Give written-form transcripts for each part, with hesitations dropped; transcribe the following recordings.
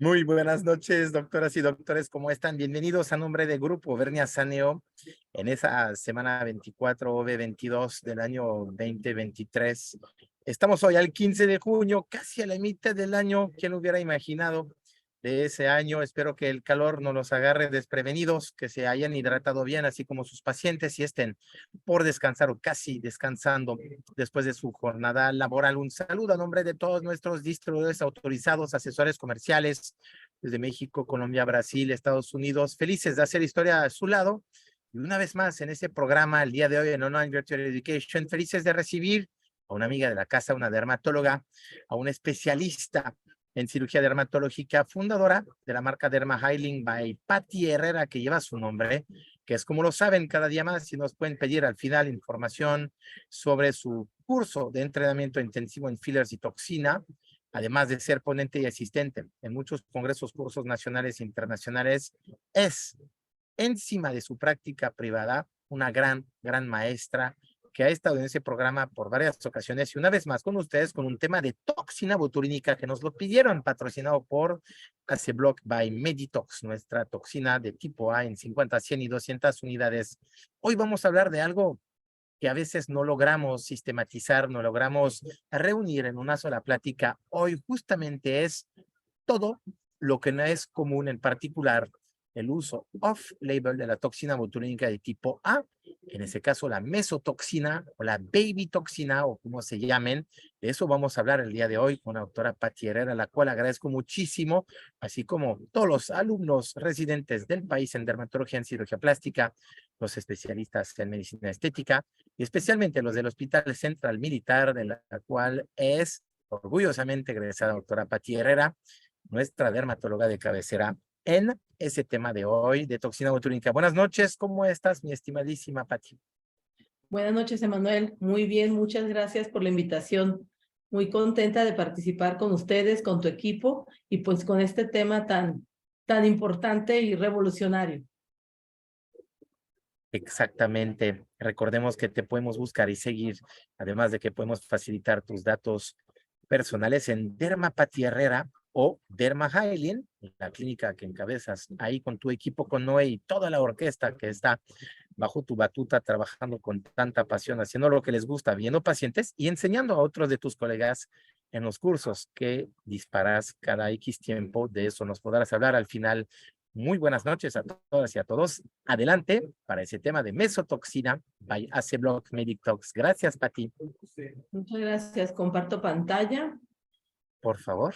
Muy buenas noches, doctoras y doctores, ¿cómo están? Bienvenidos a nombre de Grupo Vernia Saneo en esa semana 24/22 del año 2023. Estamos hoy al 15 de junio, casi a la mitad del año. ¿Quién hubiera imaginado de ese año? Espero que el calor no los agarre desprevenidos, que se hayan hidratado bien, así como sus pacientes, y estén por descansar o casi descansando después de su jornada laboral. Un saludo a nombre de todos nuestros distribuidores autorizados, asesores comerciales desde México, Colombia, Brasil, Estados Unidos, felices de hacer historia a su lado. Y una vez más en este programa, el día de hoy en Online Virtual Education, felices de recibir a una amiga de la casa, una dermatóloga, a una especialista en cirugía dermatológica, fundadora de la marca Derma Healing by Patty Herrera, que lleva su nombre, que es como lo saben cada día más, y nos pueden pedir al final información sobre su curso de entrenamiento intensivo en fillers y toxina, además de ser ponente y asistente en muchos congresos, cursos nacionales e internacionales. Es, encima de su práctica privada, una gran maestra que ha estado en ese programa por varias ocasiones, y una vez más con ustedes con un tema de toxina botulínica que nos lo pidieron, patrocinado por Aceblock by Meditox, nuestra toxina de tipo A en 50, 100 y 200 unidades. Hoy vamos a hablar de algo que a veces no logramos sistematizar, no logramos reunir en una sola plática. Hoy justamente es todo lo que no es común, en particular el uso off-label de la toxina botulínica de tipo A, en ese caso la mesotoxina o la baby toxina o como se llamen. De eso vamos a hablar el día de hoy con la doctora Patty Herrera, a la cual agradezco muchísimo, así como todos los alumnos residentes del país en dermatología, en cirugía plástica, los especialistas en medicina estética y especialmente los del Hospital Central Militar, de la cual es orgullosamente egresada doctora Patty Herrera, nuestra dermatóloga de cabecera en ese tema de hoy de toxina botulínica. Buenas noches, ¿cómo estás, mi estimadísima Patty? Buenas noches, Emanuel. Muy bien, muchas gracias por la invitación. Muy contenta de participar con ustedes, con tu equipo y pues con este tema tan importante y revolucionario. Exactamente. Recordemos que te podemos buscar y seguir, además de que podemos facilitar tus datos personales en Derma Patty Herrera o Derma Healing, la clínica que encabezas ahí con tu equipo, con Noé y toda la orquesta que está bajo tu batuta, trabajando con tanta pasión, haciendo lo que les gusta, viendo pacientes y enseñando a otros de tus colegas en los cursos que disparas cada X tiempo. De eso nos podrás hablar al final. Muy buenas noches a todas y a todos. Adelante para ese tema de mesotoxina by Aceblock Meditox. Gracias, Pati. Muchas gracias. Comparto pantalla. Por favor.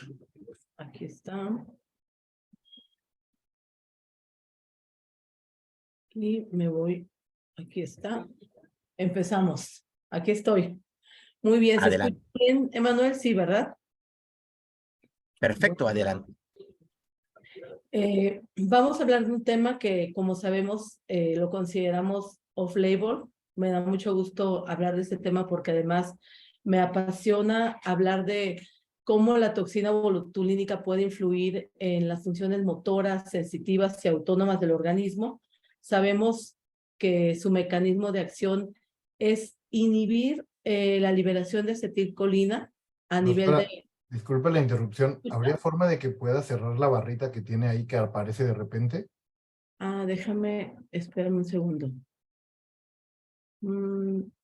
Aquí está. Y me voy. Aquí está. Empezamos. Aquí estoy. Muy bien. ¿Se escucha Adelante. bien, Emanuel? Sí, ¿verdad? Perfecto, adelante. Vamos a hablar de un tema que, como sabemos, lo consideramos off-label. Me da mucho gusto hablar de este tema porque además me apasiona hablar de cómo la toxina botulínica puede influir en las funciones motoras, sensitivas y autónomas del organismo. Sabemos que su mecanismo de acción es inhibir la liberación de acetilcolina a nivel Doctora, de... disculpe la interrupción. ¿Habría forma de que pueda cerrar la barrita que tiene ahí que aparece de repente? Déjame, espérame un segundo.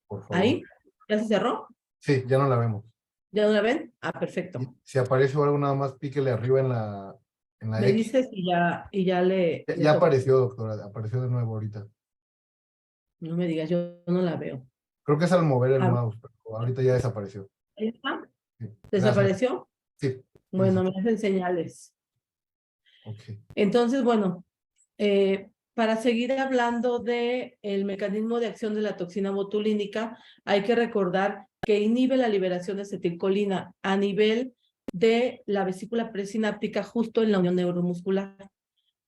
Por favor. ¿Ahí? ¿Ya se cerró? Sí, ya no la vemos. ¿Ya no la ven? Perfecto. Si aparece algo, nada más píquele arriba en la Me X. dices y ya le Ya toco. apareció, doctora. Apareció de nuevo ahorita. No me digas, yo no la veo. Creo que es al mover el Ah, mouse, pero ahorita ya desapareció. ¿ahí está? Sí, gracias. ¿Desapareció? Sí, sí, Bueno, sí. me hacen señales. Ok. Entonces, bueno, para seguir hablando de el mecanismo de acción de la toxina botulínica, hay que recordar que inhibe la liberación de acetilcolina a nivel de la vesícula presináptica justo en la unión neuromuscular.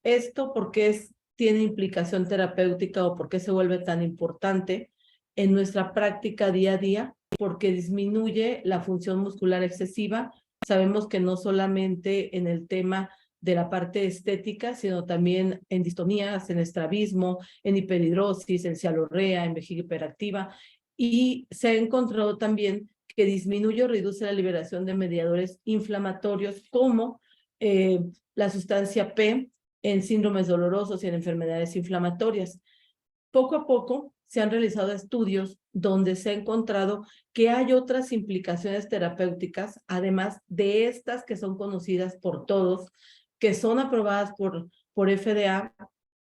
Esto porque tiene implicación terapéutica o porque se vuelve tan importante en nuestra práctica día a día, porque disminuye la función muscular excesiva. Sabemos que no solamente en el tema de la parte estética, sino también en distonías, en estrabismo, en hiperhidrosis, en cialorrea, en vejiga hiperactiva, y se ha encontrado también que disminuye o reduce la liberación de mediadores inflamatorios como la sustancia P en síndromes dolorosos y en enfermedades inflamatorias. Poco a poco se han realizado estudios donde se ha encontrado que hay otras implicaciones terapéuticas, además de estas que son conocidas por todos, que son aprobadas por FDA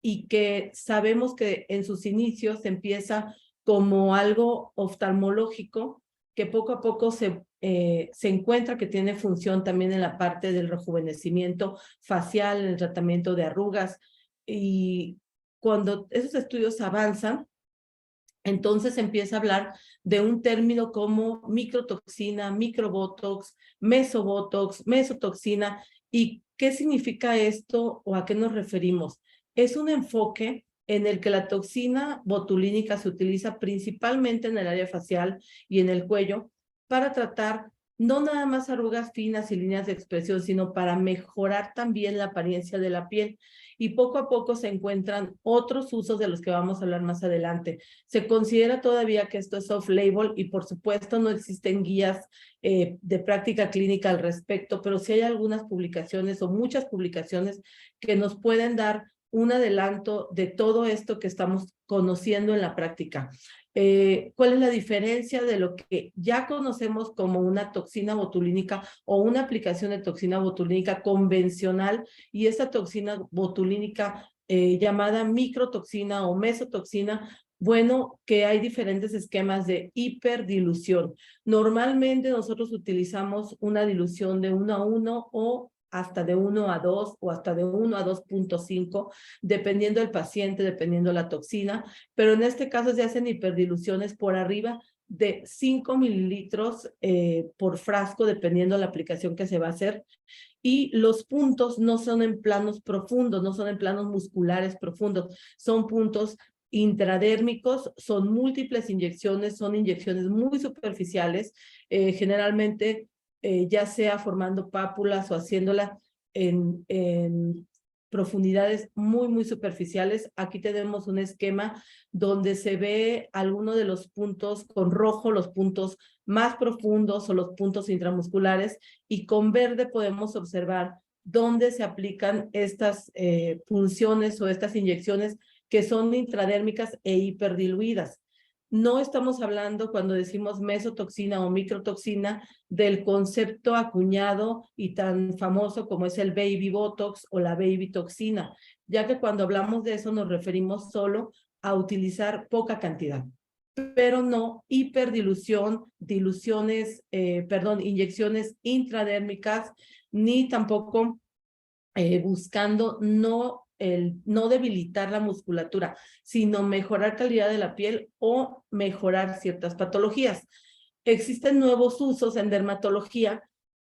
y que sabemos que en sus inicios se empieza como algo oftalmológico, que poco a poco se encuentra que tiene función también en la parte del rejuvenecimiento facial, en el tratamiento de arrugas, y cuando esos estudios avanzan, entonces se empieza a hablar de un término como microtoxina, microbotox, mesobotox, mesotoxina. ¿Y qué significa esto o a qué nos referimos? Es un enfoque en el que la toxina botulínica se utiliza principalmente en el área facial y en el cuello para tratar no nada más arrugas finas y líneas de expresión, sino para mejorar también la apariencia de la piel. Y poco a poco se encuentran otros usos de los que vamos a hablar más adelante. Se considera todavía que esto es off-label y por supuesto no existen guías de práctica clínica al respecto, pero sí hay algunas publicaciones o muchas publicaciones que nos pueden dar un adelanto de todo esto que estamos conociendo en la práctica. ¿Cuál es la diferencia de lo que ya conocemos como una toxina botulínica o una aplicación de toxina botulínica convencional y esta toxina botulínica llamada microtoxina o mesotoxina? Bueno, que hay diferentes esquemas de hiperdilución. Normalmente nosotros utilizamos una dilución de 1 a 1 o hasta de 1 a 2 o hasta de 1 a 2.5, dependiendo del paciente, dependiendo la toxina, pero en este caso se hacen hiperdiluciones por arriba de 5 mililitros por frasco, dependiendo de la aplicación que se va a hacer. Y los puntos no son en planos profundos, no son en planos musculares profundos, son puntos intradérmicos, son múltiples inyecciones, son inyecciones muy superficiales, generalmente ya sea formando pápulas o haciéndola en profundidades muy superficiales. Aquí tenemos un esquema donde se ve alguno de los puntos con rojo, los puntos más profundos o los puntos intramusculares, y con verde podemos observar dónde se aplican estas punciones o estas inyecciones que son intradérmicas e hiperdiluidas. No estamos hablando, cuando decimos mesotoxina o microtoxina, del concepto acuñado y tan famoso como es el baby botox o la baby toxina, ya que cuando hablamos de eso nos referimos solo a utilizar poca cantidad, pero no hiperdilución, inyecciones intradérmicas, ni tampoco buscando no debilitar la musculatura, sino mejorar calidad de la piel o mejorar ciertas patologías. Existen nuevos usos en dermatología,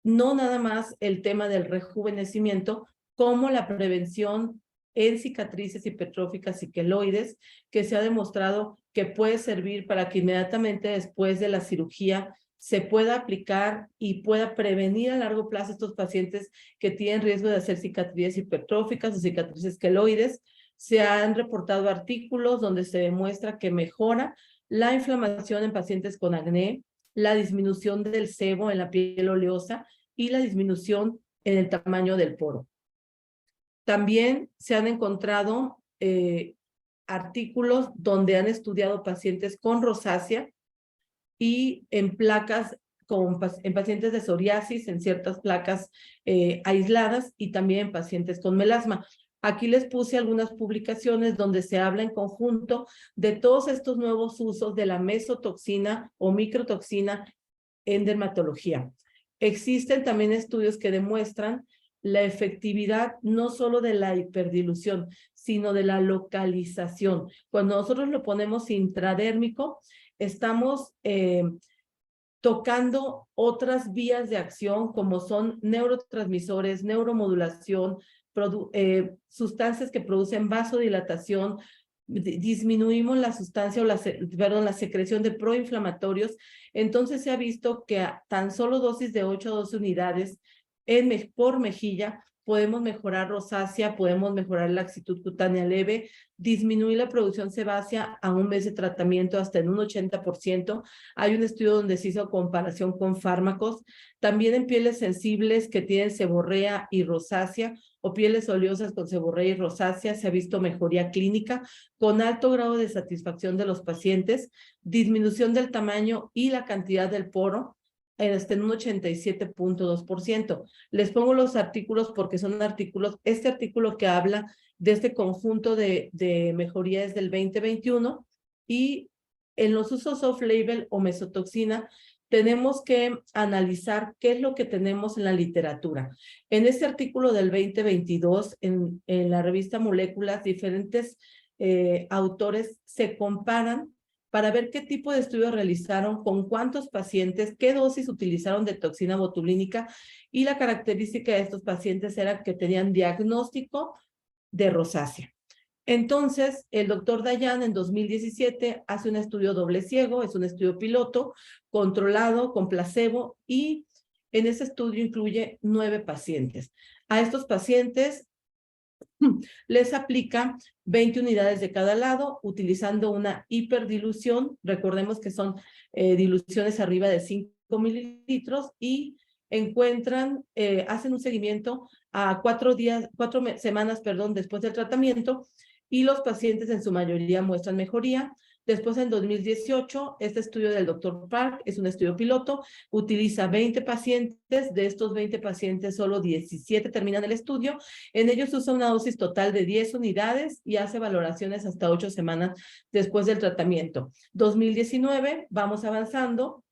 no nada más el tema del rejuvenecimiento, como la prevención en cicatrices hipertróficas y queloides, que se ha demostrado que puede servir para que inmediatamente después de la cirugía se pueda aplicar y pueda prevenir a largo plazo estos pacientes que tienen riesgo de hacer cicatrices hipertróficas o cicatrices queloides. Se han reportado artículos donde se demuestra que mejora la inflamación en pacientes con acné, la disminución del sebo en la piel oleosa y la disminución en el tamaño del poro. También se han encontrado artículos donde han estudiado pacientes con rosácea y en placas, en pacientes de psoriasis, en ciertas placas aisladas, y también en pacientes con melasma. Aquí les puse algunas publicaciones donde se habla en conjunto de todos estos nuevos usos de la mesotoxina o microtoxina en dermatología. Existen también estudios que demuestran la efectividad no solo de la hiperdilución, sino de la localización. Cuando nosotros lo ponemos intradérmico, estamos tocando otras vías de acción como son neurotransmisores, neuromodulación, sustancias que producen vasodilatación, disminuimos la sustancia o la secreción de proinflamatorios. Entonces se ha visto que a tan solo dosis de 8 a 12 unidades por mejilla podemos mejorar rosácea, podemos mejorar laxitud cutánea leve, disminuir la producción sebácea a un mes de tratamiento hasta en un 80%. Hay un estudio donde se hizo comparación con fármacos. También en pieles sensibles que tienen seborrea y rosácea o pieles oleosas con seborrea y rosácea se ha visto mejoría clínica con alto grado de satisfacción de los pacientes, disminución del tamaño y la cantidad del poro en un 87.2%. Les pongo los artículos porque son artículos, este artículo que habla de este conjunto de mejorías del 2021 y en los usos off-label o mesotoxina tenemos que analizar qué es lo que tenemos en la literatura. En este artículo del 2022, en la revista Moléculas, diferentes autores se comparan para ver qué tipo de estudios realizaron, con cuántos pacientes, qué dosis utilizaron de toxina botulínica, y la característica de estos pacientes era que tenían diagnóstico de rosácea. Entonces, el doctor Dayan en 2017 hace un estudio doble ciego, es un estudio piloto, controlado con placebo, y en ese estudio incluye 9 pacientes. A estos pacientes les aplica 20 unidades de cada lado, utilizando una hiperdilución. Recordemos que son diluciones arriba de 5 mililitros y encuentran, hacen un seguimiento a 4 semanas, después del tratamiento, y los pacientes en su mayoría muestran mejoría. Después, en 2018, este estudio del Dr. Park es un estudio piloto, utiliza 20 pacientes, de estos 20 pacientes solo 17 terminan el estudio, en ellos usa una dosis total de 10 unidades y hace valoraciones hasta 8 semanas después del tratamiento. 2019, vamos avanzando,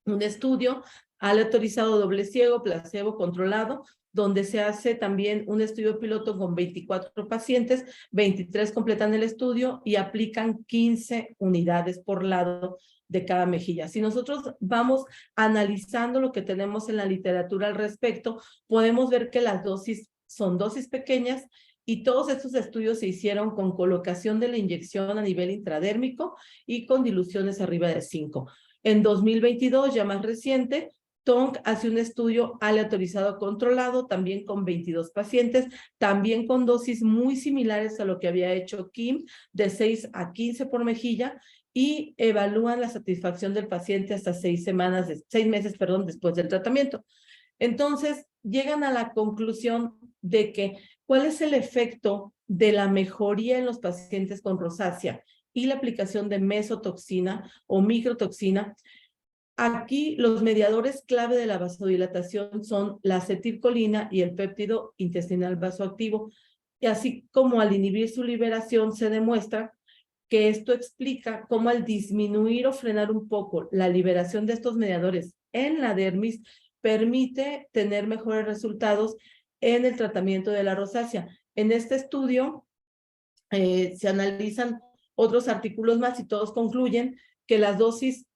un estudio aleatorizado doble ciego, placebo controlado, donde se hace también un estudio piloto con 24 pacientes, 23 completan el estudio y aplican 15 unidades por lado de cada mejilla. Si nosotros vamos analizando lo que tenemos en la literatura al respecto, podemos ver que las dosis son dosis pequeñas y todos estos estudios se hicieron con colocación de la inyección a nivel intradérmico y con diluciones arriba de 5. En 2022, ya más reciente, Tong hace un estudio aleatorizado controlado, también con 22 pacientes, también con dosis muy similares a lo que había hecho Kim, de 6 a 15 por mejilla, y evalúan la satisfacción del paciente hasta 6 meses, después del tratamiento. Entonces, llegan a la conclusión de que, ¿cuál es el efecto de la mejoría en los pacientes con rosácea y la aplicación de mesotoxina o microtoxina? Aquí los mediadores clave de la vasodilatación son la acetilcolina y el péptido intestinal vasoactivo, y así como al inhibir su liberación se demuestra que esto explica cómo al disminuir o frenar un poco la liberación de estos mediadores en la dermis permite tener mejores resultados en el tratamiento de la rosácea. En este estudio se analizan otros artículos más y todos concluyen que las dosis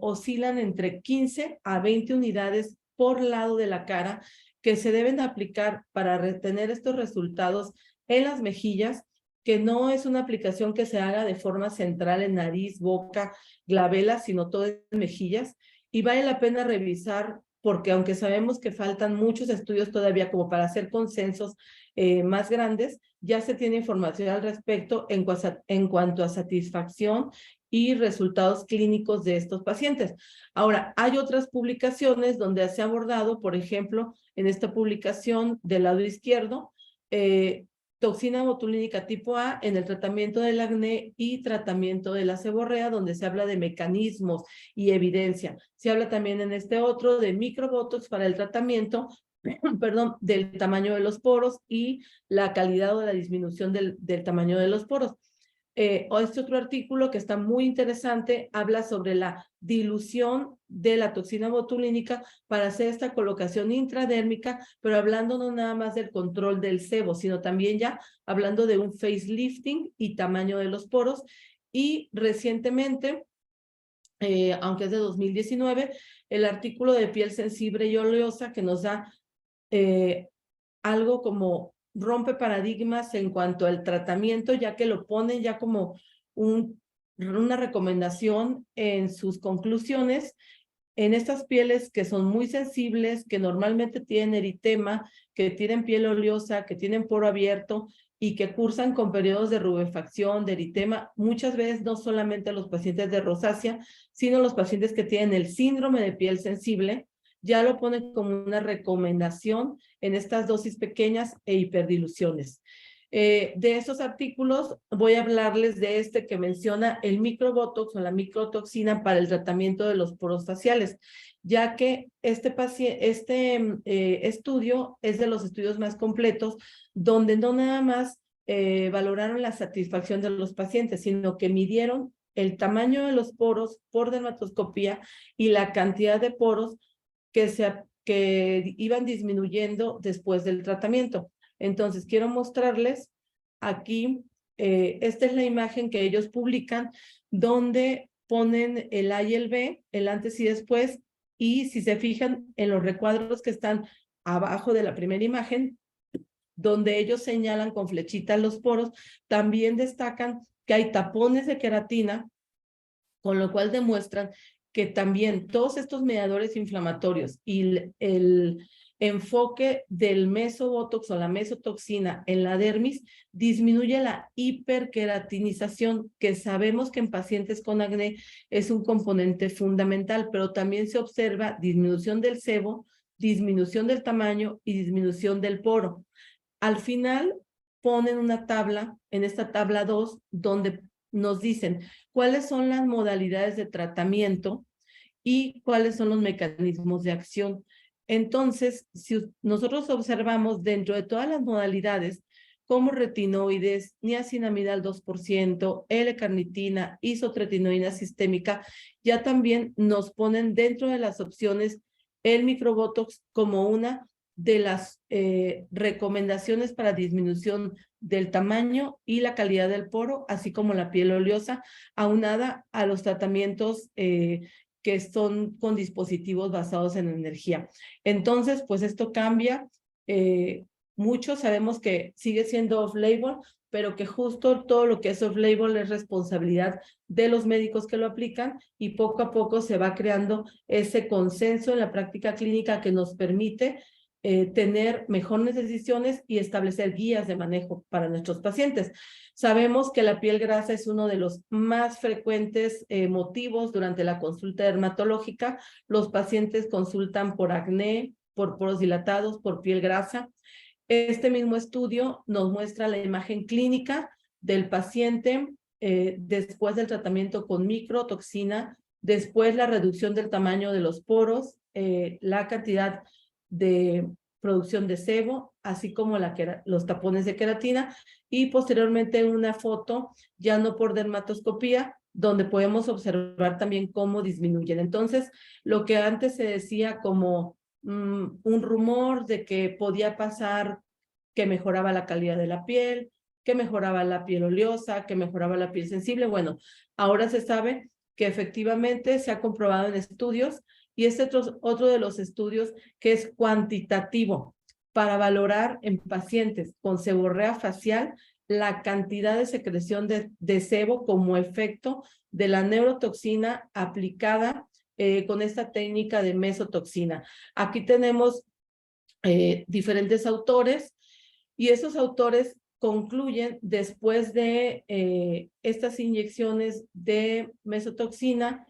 oscilan entre 15 a 20 unidades por lado de la cara que se deben aplicar para retener estos resultados en las mejillas, que no es una aplicación que se haga de forma central en nariz, boca, glabela, sino todo en mejillas, y vale la pena revisar porque aunque sabemos que faltan muchos estudios todavía como para hacer consensos más grandes, ya se tiene información al respecto en cuanto a satisfacción y resultados clínicos de estos pacientes. Ahora, hay otras publicaciones donde se ha abordado, por ejemplo, en esta publicación del lado izquierdo, toxina botulínica tipo A en el tratamiento del acné y tratamiento de la seborrea, donde se habla de mecanismos y evidencia. Se habla también en este otro de microbotox para el tratamiento, del tamaño de los poros y la calidad o la disminución del tamaño de los poros. Este otro artículo que está muy interesante habla sobre la dilución de la toxina botulínica para hacer esta colocación intradérmica, pero hablando no nada más del control del sebo, sino también ya hablando de un facelifting y tamaño de los poros. Y recientemente, aunque es de 2019, el artículo de piel sensible y oleosa que nos da algo como rompe paradigmas en cuanto al tratamiento, ya que lo ponen ya como una recomendación en sus conclusiones, en estas pieles que son muy sensibles, que normalmente tienen eritema, que tienen piel oleosa, que tienen poro abierto y que cursan con periodos de rubefacción, de eritema, muchas veces no solamente los pacientes de rosácea, sino los pacientes que tienen el síndrome de piel sensible, ya lo ponen como una recomendación en estas dosis pequeñas e hiperdiluciones. De esos artículos voy a hablarles de este que menciona el microbotox o la microtoxina para el tratamiento de los poros faciales, ya que este estudio es de los estudios más completos, donde no nada más valoraron la satisfacción de los pacientes, sino que midieron el tamaño de los poros por dermatoscopía y la cantidad de poros que iban disminuyendo después del tratamiento. Entonces, quiero mostrarles aquí, esta es la imagen que ellos publican, donde ponen el A y el B, el antes y después, y si se fijan en los recuadros que están abajo de la primera imagen, donde ellos señalan con flechitas los poros, también destacan que hay tapones de queratina, con lo cual demuestran que también todos estos mediadores inflamatorios y el enfoque del mesobotox o la mesotoxina en la dermis disminuye la hiperqueratinización, que sabemos que en pacientes con acné es un componente fundamental, pero también se observa disminución del sebo, disminución del tamaño y disminución del poro. Al final ponen una tabla, en esta tabla 2, donde nos dicen cuáles son las modalidades de tratamiento y cuáles son los mecanismos de acción. Entonces, si nosotros observamos dentro de todas las modalidades, como retinoides, niacinamida al 2%, L-carnitina, isotretinoína sistémica, ya también nos ponen dentro de las opciones el microbotox como una de las recomendaciones para disminución del tamaño y la calidad del poro, así como la piel oleosa, aunada a los tratamientos que son con dispositivos basados en energía. Entonces, pues esto cambia. Mucho sabemos que sigue siendo off-label, pero que justo todo lo que es off-label es responsabilidad de los médicos que lo aplican y poco a poco se va creando ese consenso en la práctica clínica que nos permite tener mejores decisiones y establecer guías de manejo para nuestros pacientes. Sabemos que la piel grasa es uno de los más frecuentes motivos durante la consulta dermatológica. Los pacientes consultan por acné, por poros dilatados, por piel grasa. Este mismo estudio nos muestra la imagen clínica del paciente después del tratamiento con microtoxina, después la reducción del tamaño de los poros, la cantidad de producción de sebo, así como los tapones de queratina, y posteriormente una foto, ya no por dermatoscopía, donde podemos observar también cómo disminuyen. Entonces, lo que antes se decía como un rumor de que podía pasar que mejoraba la calidad de la piel, que mejoraba la piel oleosa, que mejoraba la piel sensible, bueno, ahora se sabe que efectivamente se ha comprobado en estudios. Y este es otro de los estudios que es cuantitativo para valorar en pacientes con seborrea facial la cantidad de secreción de sebo como efecto de la neurotoxina aplicada con esta técnica de mesotoxina. Aquí tenemos diferentes autores y esos autores concluyen después de estas inyecciones de mesotoxina,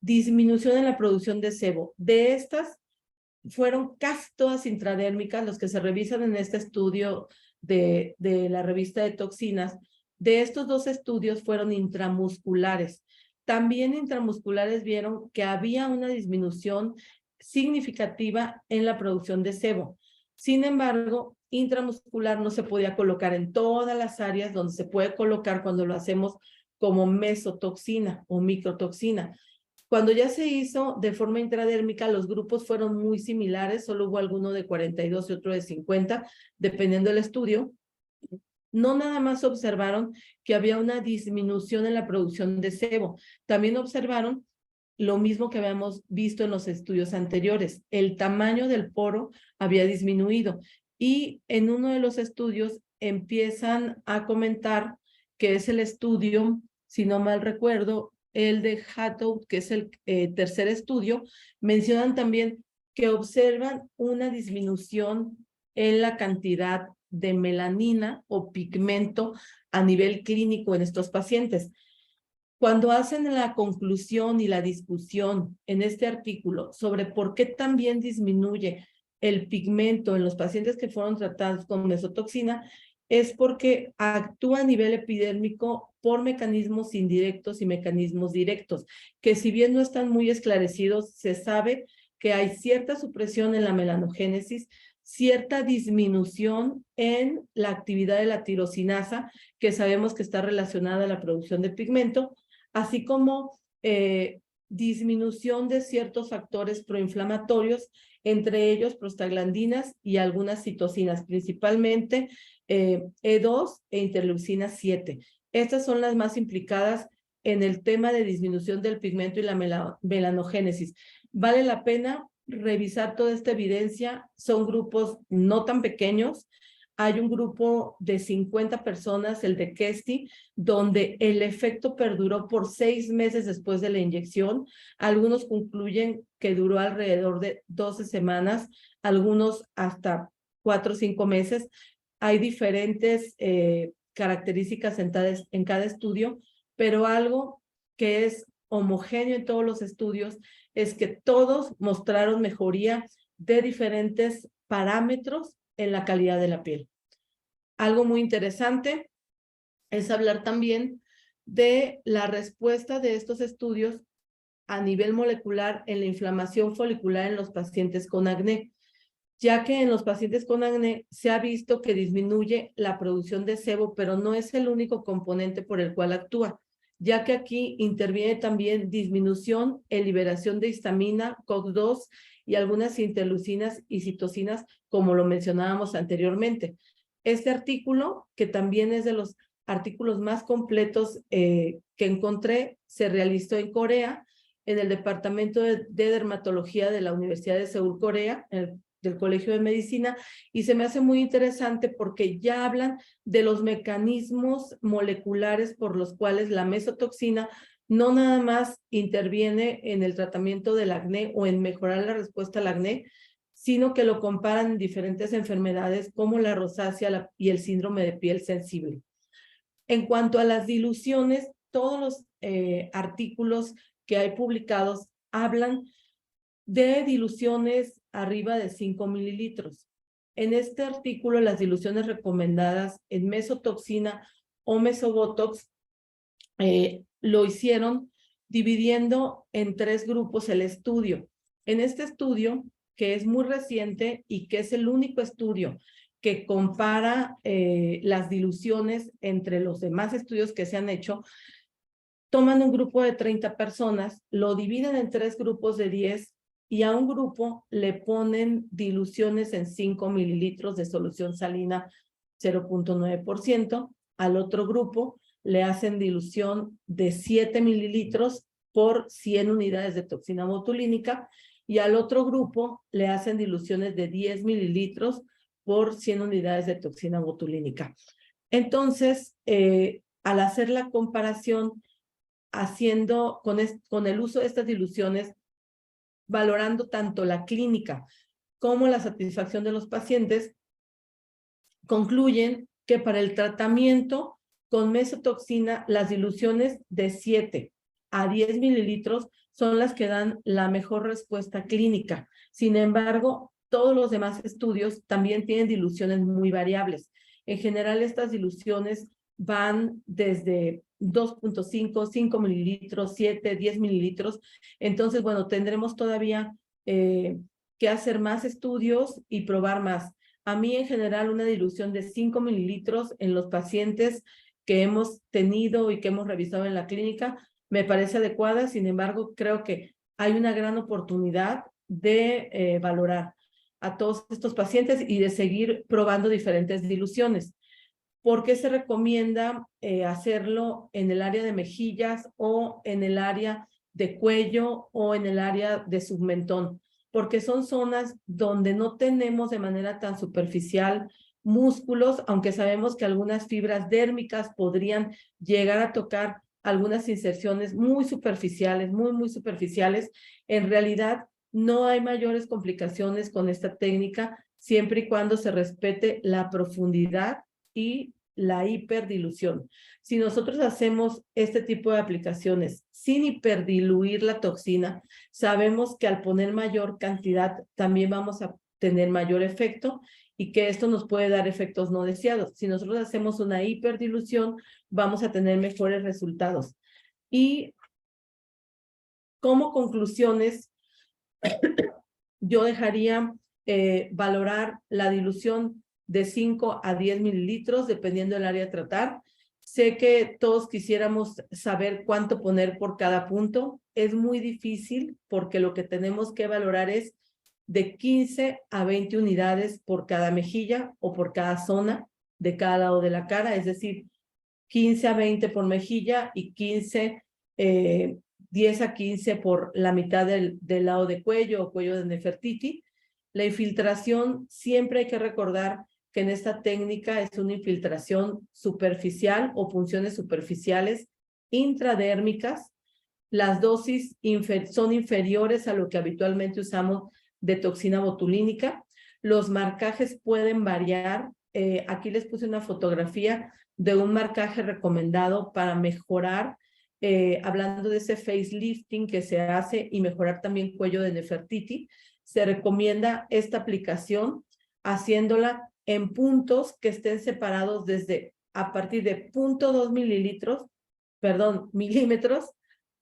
disminución en la producción de sebo. De estas, fueron casi todas intradérmicas, los que se revisan en este estudio de la revista de toxinas. De estos 2 estudios fueron intramusculares. También intramusculares vieron que había una disminución significativa en la producción de sebo. Sin embargo, intramuscular no se podía colocar en todas las áreas donde se puede colocar cuando lo hacemos como mesotoxina o microtoxina. Cuando ya se hizo de forma intradérmica, los grupos fueron muy similares, solo hubo alguno de 42 y otro de 50, dependiendo del estudio. No nada más observaron que había una disminución en la producción de sebo, también observaron lo mismo que habíamos visto en los estudios anteriores. El tamaño del poro había disminuido y en uno de los estudios empiezan a comentar que es el estudio, si no mal recuerdo, el de Hathout, que es el tercer estudio, mencionan también que observan una disminución en la cantidad de melanina o pigmento a nivel clínico en estos pacientes. Cuando hacen la conclusión y la discusión en este artículo sobre por qué también disminuye el pigmento en los pacientes que fueron tratados con mesotoxina, es porque actúa a nivel epidérmico por mecanismos indirectos y mecanismos directos, que si bien no están muy esclarecidos, se sabe que hay cierta supresión en la melanogénesis, cierta disminución en la actividad de la tirosinasa, que sabemos que está relacionada a la producción de pigmento, así como disminución de ciertos factores proinflamatorios, entre ellos prostaglandinas y algunas citocinas, principalmente E2 e interleucina 7. Estas son las más implicadas en el tema de disminución del pigmento y la melanogénesis. Vale la pena revisar toda esta evidencia. Son grupos no tan pequeños. Hay un grupo de 50 personas, el de Kesti, donde el efecto perduró por 6 meses después de la inyección. Algunos concluyen que duró alrededor de 12 semanas, algunos hasta 4 o 5 meses. Hay diferentes características en cada estudio, pero algo que es homogéneo en todos los estudios es que todos mostraron mejoría de diferentes parámetros en la calidad de la piel. Algo muy interesante es hablar también de la respuesta de estos estudios a nivel molecular en la inflamación folicular en los pacientes con acné, ya que en los pacientes con acné se ha visto que disminuye la producción de sebo, pero no es el único componente por el cual actúa, ya que aquí interviene también disminución en liberación de histamina, COX-2 y algunas interleucinas y citocinas, como lo mencionábamos anteriormente. Este artículo, que también es de los artículos más completos que encontré, se realizó en Corea, en el Departamento de Dermatología de la Universidad de Seúl, Corea, del Colegio de Medicina, y se me hace muy interesante porque ya hablan de los mecanismos moleculares por los cuales la mesotoxina no nada más interviene en el tratamiento del acné o en mejorar la respuesta al acné, sino que lo comparan en diferentes enfermedades como la rosácea y el síndrome de piel sensible. En cuanto a las diluciones, todos los artículos que hay publicados hablan de diluciones arriba de 5 mililitros. En este artículo, las diluciones recomendadas en mesotoxina o mesobotox lo hicieron dividiendo en 3 grupos el estudio. En este estudio, que es muy reciente y que es el único estudio que compara las diluciones entre los demás estudios que se han hecho, toman un grupo de 30 personas, lo dividen en 3 grupos de 10 y a un grupo le ponen diluciones en 5 mililitros de solución salina 0.9%, al otro grupo le hacen dilución de 7 mililitros por 100 unidades de toxina botulínica y al otro grupo le hacen diluciones de 10 mililitros por 100 unidades de toxina botulínica. Entonces, al hacer la comparación, haciendo con el uso de estas diluciones, valorando tanto la clínica como la satisfacción de los pacientes, concluyen que para el tratamiento con mesotoxina, las diluciones de 7 a 10 mililitros son las que dan la mejor respuesta clínica. Sin embargo, todos los demás estudios también tienen diluciones muy variables. En general, estas diluciones van desde 2.5, 5 mililitros, 7, 10 mililitros. Entonces, bueno, tendremos todavía que hacer más estudios y probar más. A mí, en general, una dilución de 5 mililitros en los pacientes que hemos tenido y que hemos revisado en la clínica me parece adecuada. Sin embargo, creo que hay una gran oportunidad de valorar a todos estos pacientes y de seguir probando diferentes diluciones. ¿Por qué se recomienda hacerlo en el área de mejillas o en el área de cuello o en el área de submentón? Porque son zonas donde no tenemos de manera tan superficial músculos, aunque sabemos que algunas fibras dérmicas podrían llegar a tocar algunas inserciones muy superficiales, muy superficiales. En realidad, no hay mayores complicaciones con esta técnica, siempre y cuando se respete la profundidad y la hiperdilución. Si nosotros hacemos este tipo de aplicaciones sin hiperdiluir la toxina, sabemos que al poner mayor cantidad también vamos a tener mayor efecto y que esto nos puede dar efectos no deseados. Si nosotros hacemos una hiperdilución, vamos a tener mejores resultados. Y como conclusiones, yo dejaría valorar la dilución de 5 a 10 mililitros, dependiendo del área a tratar. Sé que todos quisiéramos saber cuánto poner por cada punto. Es muy difícil porque lo que tenemos que valorar es de 15 a 20 unidades por cada mejilla o por cada zona de cada lado de la cara, es decir, 15 a 20 por mejilla y 10 a 15 por la mitad del lado de cuello o cuello de Nefertiti. La infiltración, siempre hay que recordar que en esta técnica es una infiltración superficial o punciones superficiales intradérmicas. Las dosis son inferiores a lo que habitualmente usamos de toxina botulínica. Los marcajes pueden variar. Aquí les puse una fotografía de un marcaje recomendado para mejorar, hablando de ese facelifting que se hace y mejorar también cuello de Nefertiti. Se recomienda esta aplicación haciéndola en puntos que estén separados desde a partir de 0.2 milímetros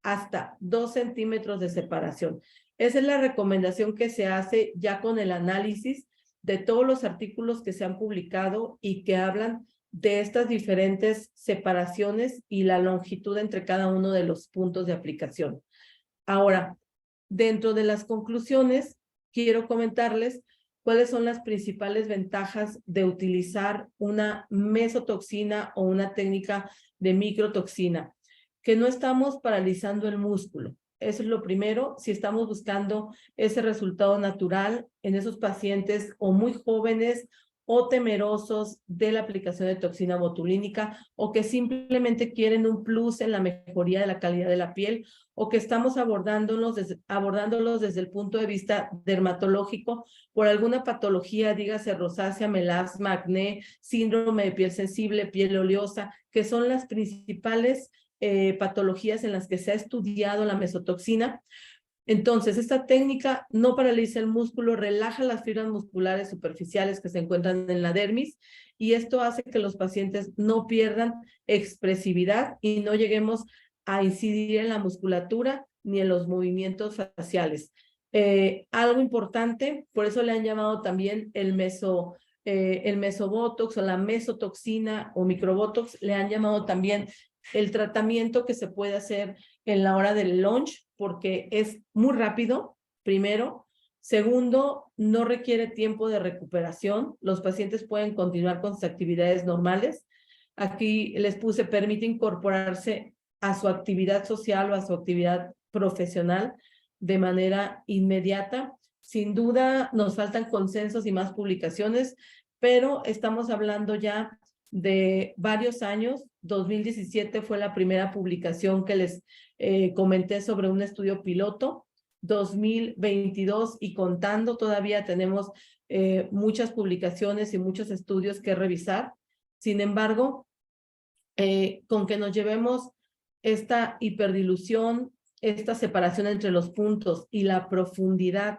hasta 2 centímetros de separación. Esa es la recomendación que se hace ya con el análisis de todos los artículos que se han publicado y que hablan de estas diferentes separaciones y la longitud entre cada uno de los puntos de aplicación. Ahora, dentro de las conclusiones, quiero comentarles cuáles son las principales ventajas de utilizar una mesotoxina o una técnica de microtoxina. Que no estamos paralizando el músculo. Eso es lo primero, si estamos buscando ese resultado natural en esos pacientes o muy jóvenes o temerosos de la aplicación de toxina botulínica o que simplemente quieren un plus en la mejoría de la calidad de la piel o que estamos abordándolos desde el punto de vista dermatológico por alguna patología, dígase rosácea, melasma, acné, síndrome de piel sensible, piel oleosa, que son las principales patologías en las que se ha estudiado la mesotoxina. Entonces, esta técnica no paraliza el músculo, relaja las fibras musculares superficiales que se encuentran en la dermis y esto hace que los pacientes no pierdan expresividad y no lleguemos a incidir en la musculatura ni en los movimientos faciales. Algo importante, por eso le han llamado también el mesobotox o la mesotoxina o microbotox, le han llamado también el tratamiento que se puede hacer en la hora del lunch, porque es muy rápido, primero. Segundo, no requiere tiempo de recuperación. Los pacientes pueden continuar con sus actividades normales. Aquí les puse, permite incorporarse a su actividad social o a su actividad profesional de manera inmediata. Sin duda, nos faltan consensos y más publicaciones, pero estamos hablando ya de varios años. 2017 fue la primera publicación que les comenté sobre un estudio piloto. 2022 y contando, todavía tenemos muchas publicaciones y muchos estudios que revisar. Sin embargo, con que nos llevemos esta hiperdilución, esta separación entre los puntos y la profundidad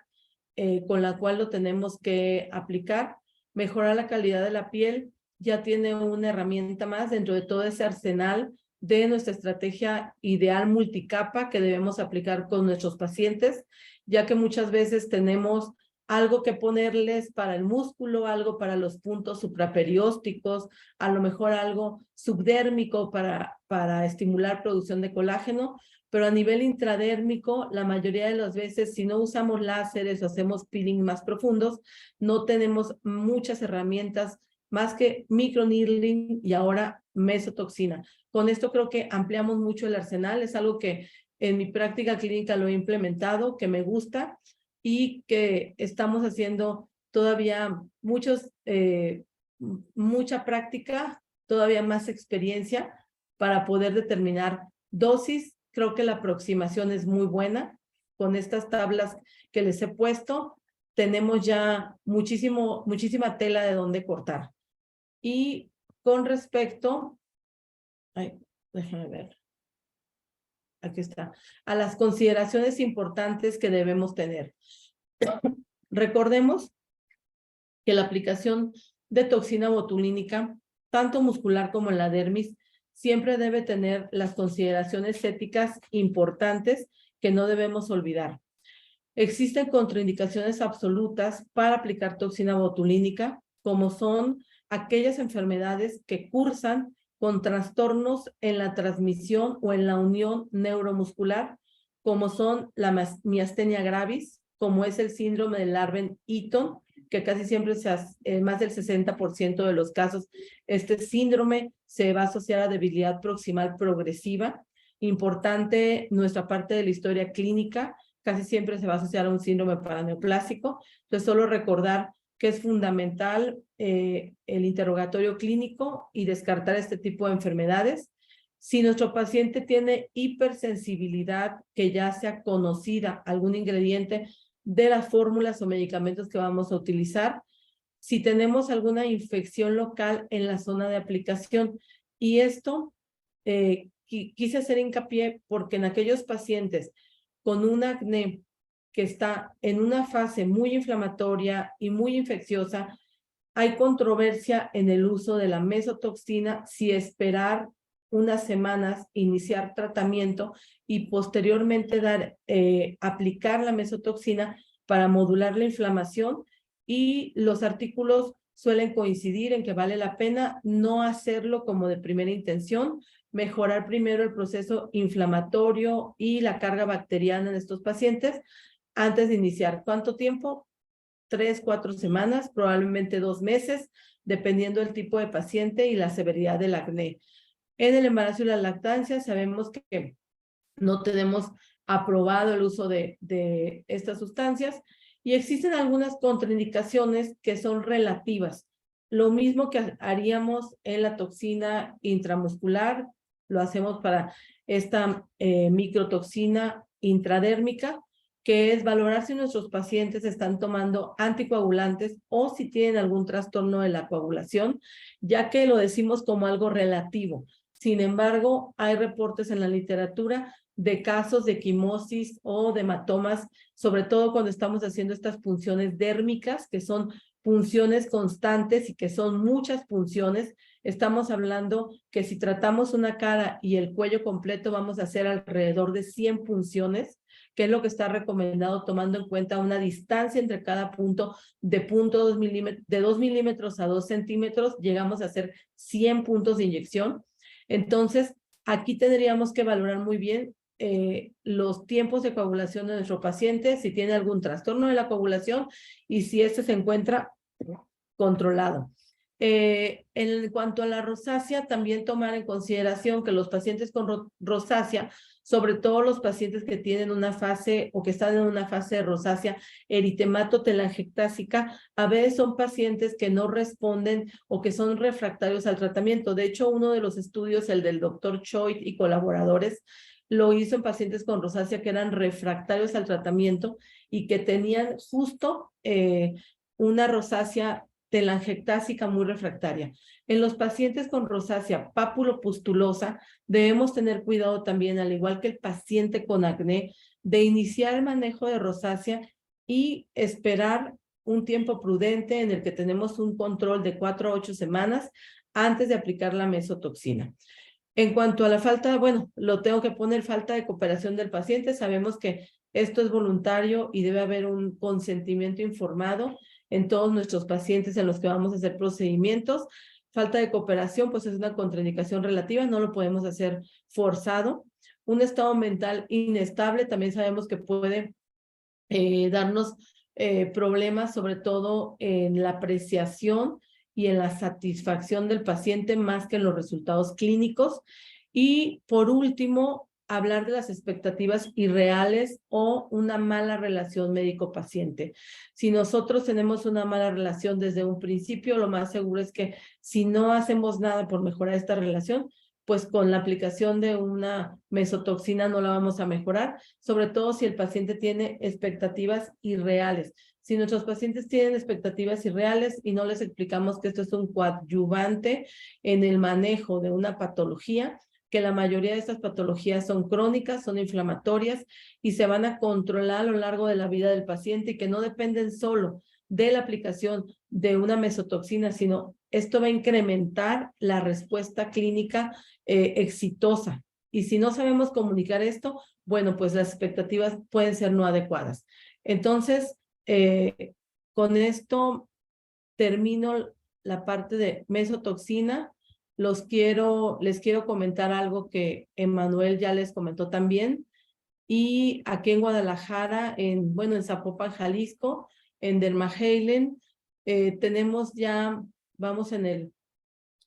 con la cual lo tenemos que aplicar, mejorar la calidad de la piel, ya tiene una herramienta más dentro de todo ese arsenal de nuestra estrategia ideal multicapa que debemos aplicar con nuestros pacientes, ya que muchas veces tenemos algo que ponerles para el músculo, algo para los puntos supraperiósticos, a lo mejor algo subdérmico para estimular producción de colágeno, pero a nivel intradérmico, la mayoría de las veces, si no usamos láseres o hacemos peeling más profundos, no tenemos muchas herramientas más que microneedling y ahora mesotoxina. Con esto creo que ampliamos mucho el arsenal, es algo que en mi práctica clínica lo he implementado, que me gusta y que estamos haciendo todavía mucha práctica, todavía más experiencia para poder determinar Dosis, creo que la aproximación es muy buena. Con estas tablas que les he puesto, tenemos ya muchísima tela de dónde cortar. Y con respecto, déjame ver. Aquí está. A las consideraciones importantes que debemos tener. Recordemos que la aplicación de toxina botulínica, tanto muscular como en la dermis, siempre debe tener las consideraciones éticas importantes que no debemos olvidar. Existen contraindicaciones absolutas para aplicar toxina botulínica, como son aquellas enfermedades que cursan con trastornos en la transmisión o en la unión neuromuscular, como son la miastenia gravis, como es el síndrome de Larben-Eaton, que casi siempre más del 60% de los casos, este síndrome se va a asociar a debilidad proximal progresiva. Importante nuestra parte de la historia clínica, casi siempre se va a asociar a un síndrome paraneoplásico. Entonces, solo recordar que es fundamental el interrogatorio clínico y descartar este tipo de enfermedades. Si nuestro paciente tiene hipersensibilidad que ya sea conocida, algún ingrediente de las fórmulas o medicamentos que vamos a utilizar, si tenemos alguna infección local en la zona de aplicación. Y esto quise hacer hincapié porque en aquellos pacientes con un acné que está en una fase muy inflamatoria y muy infecciosa, hay controversia en el uso de la mesotoxina, si esperar unas semanas, iniciar tratamiento y posteriormente aplicar la mesotoxina para modular la inflamación, y los artículos suelen coincidir en que vale la pena no hacerlo como de primera intención, mejorar primero el proceso inflamatorio y la carga bacteriana en estos pacientes antes de iniciar. ¿Cuánto tiempo? 3, 4 semanas, probablemente 2 meses, dependiendo del tipo de paciente y la severidad del acné. En el embarazo y la lactancia sabemos que no tenemos aprobado el uso de estas sustancias y existen algunas contraindicaciones que son relativas. Lo mismo que haríamos en la toxina intramuscular, lo hacemos para esta microtoxina intradérmica, que es valorar si nuestros pacientes están tomando anticoagulantes o si tienen algún trastorno de la coagulación, ya que lo decimos como algo relativo. Sin embargo, hay reportes en la literatura de casos de quimosis o de hematomas, sobre todo cuando estamos haciendo estas punciones dérmicas, que son punciones constantes y que son muchas punciones. Estamos hablando que si tratamos una cara y el cuello completo, vamos a hacer alrededor de 100 punciones, que es lo que está recomendado tomando en cuenta una distancia entre cada punto de 2 milímetros a 2 centímetros, llegamos a hacer 100 puntos de inyección. Entonces, aquí tendríamos que valorar muy bien los tiempos de coagulación de nuestro paciente, si tiene algún trastorno de la coagulación y si este se encuentra controlado. En cuanto a la rosácea, también tomar en consideración que los pacientes con rosácea, sobre todo los pacientes que tienen una fase o que están en una fase de rosácea eritematotelangiectásica, a veces son pacientes que no responden o que son refractarios al tratamiento. De hecho, uno de los estudios, el del doctor Choit y colaboradores, lo hizo en pacientes con rosácea que eran refractarios al tratamiento y que tenían justo una rosácea telangiectásica muy refractaria. En los pacientes con rosácea papulopustulosa debemos tener cuidado también, al igual que el paciente con acné, de iniciar el manejo de rosácea y esperar un tiempo prudente en el que tenemos un control de 4 a 8 semanas antes de aplicar la mesotoxina. En cuanto a la falta, bueno, lo tengo que poner, falta de cooperación del paciente. Sabemos que esto es voluntario y debe haber un consentimiento informado en todos nuestros pacientes en los que vamos a hacer procedimientos. Falta de cooperación, pues es una contraindicación relativa, no lo podemos hacer forzado. Un estado mental inestable también sabemos que puede darnos problemas, sobre todo en la apreciación y en la satisfacción del paciente más que en los resultados clínicos. Y por último, hablar de las expectativas irreales o una mala relación médico-paciente. Si nosotros tenemos una mala relación desde un principio, lo más seguro es que si no hacemos nada por mejorar esta relación, pues con la aplicación de una mesotoxina no la vamos a mejorar, sobre todo si el paciente tiene expectativas irreales. Si nuestros pacientes tienen expectativas irreales y no les explicamos que esto es un coadyuvante en el manejo de una patología, que la mayoría de estas patologías son crónicas, son inflamatorias y se van a controlar a lo largo de la vida del paciente y que no dependen solo de la aplicación de una mesotoxina, sino esto va a incrementar la respuesta clínica exitosa. Y si no sabemos comunicar esto, bueno, pues las expectativas pueden ser no adecuadas. Entonces, con esto termino la parte de mesotoxina. Les quiero comentar algo que Emanuel ya les comentó también. Y aquí en Guadalajara, en Zapopan, Jalisco, en Dermaheilen, tenemos ya, vamos en el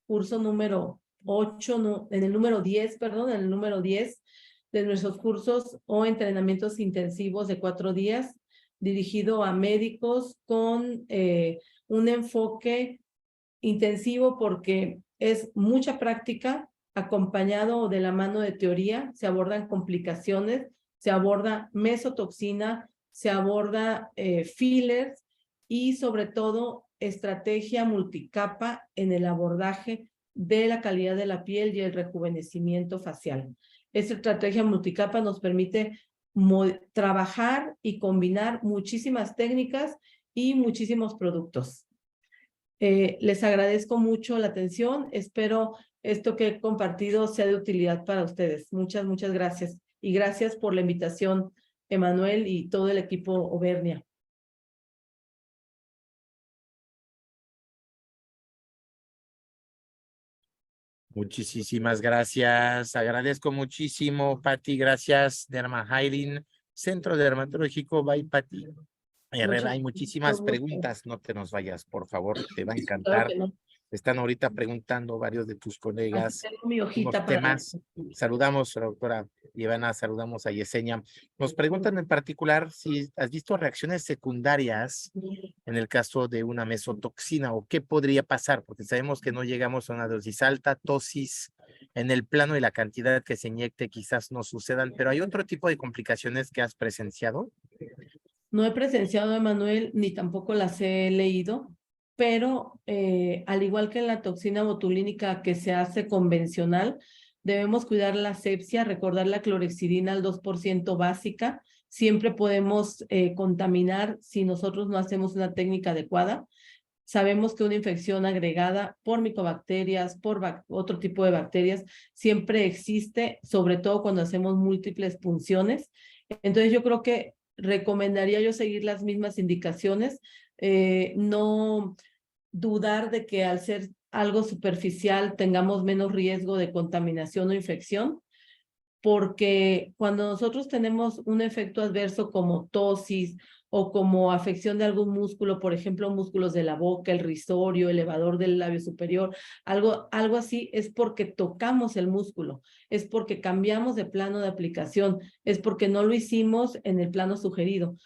curso número 8, no, en el número 10, perdón, en el número 10 de nuestros cursos o entrenamientos intensivos de 4 días, dirigido a médicos con un enfoque intensivo porque es mucha práctica acompañado de la mano de teoría, se abordan complicaciones, se aborda mesotoxina, se aborda fillers y sobre todo estrategia multicapa en el abordaje de la calidad de la piel y el rejuvenecimiento facial. Esta estrategia multicapa nos permite trabajar y combinar muchísimas técnicas y muchísimos productos. Les agradezco mucho la atención. Espero esto que he compartido sea de utilidad para ustedes. Muchas, muchas gracias. Y gracias por la invitación, Emanuel y todo el equipo Obernia. Muchísimas gracias. Agradezco muchísimo, Pati. Gracias, Dermaheilen, Centro Dermatológico by Pati Herrera. Hay muchísimas preguntas. No te nos vayas, por favor. Te va a encantar. Claro que no. Están ahorita preguntando varios de tus colegas Tengo mi hojita unos temas. Saludamos a la doctora Ivana, saludamos a Yesenia. Nos preguntan en particular si has visto reacciones secundarias en el caso de una mesotoxina o qué podría pasar, porque sabemos que no llegamos a una dosis alta, tosis en el plano y la cantidad que se inyecte quizás no sucedan, pero hay otro tipo de complicaciones que has presenciado. No he presenciado, Emanuel, ni tampoco las he leído, pero al igual que en la toxina botulínica que se hace convencional, debemos cuidar la asepsia, recordar la clorhexidina al 2% básica. Siempre podemos contaminar si nosotros no hacemos una técnica adecuada. Sabemos que una infección agregada por micobacterias, por otro tipo de bacterias, siempre existe, sobre todo cuando hacemos múltiples punciones. Entonces yo creo que recomendaría yo seguir las mismas indicaciones, no dudar de que al ser algo superficial tengamos menos riesgo de contaminación o infección, porque cuando nosotros tenemos un efecto adverso como tosis o como afección de algún músculo, por ejemplo, músculos de la boca, el risorio, elevador del labio superior, algo así, es porque tocamos el músculo, es porque cambiamos de plano de aplicación, es porque no lo hicimos en el plano sugerido.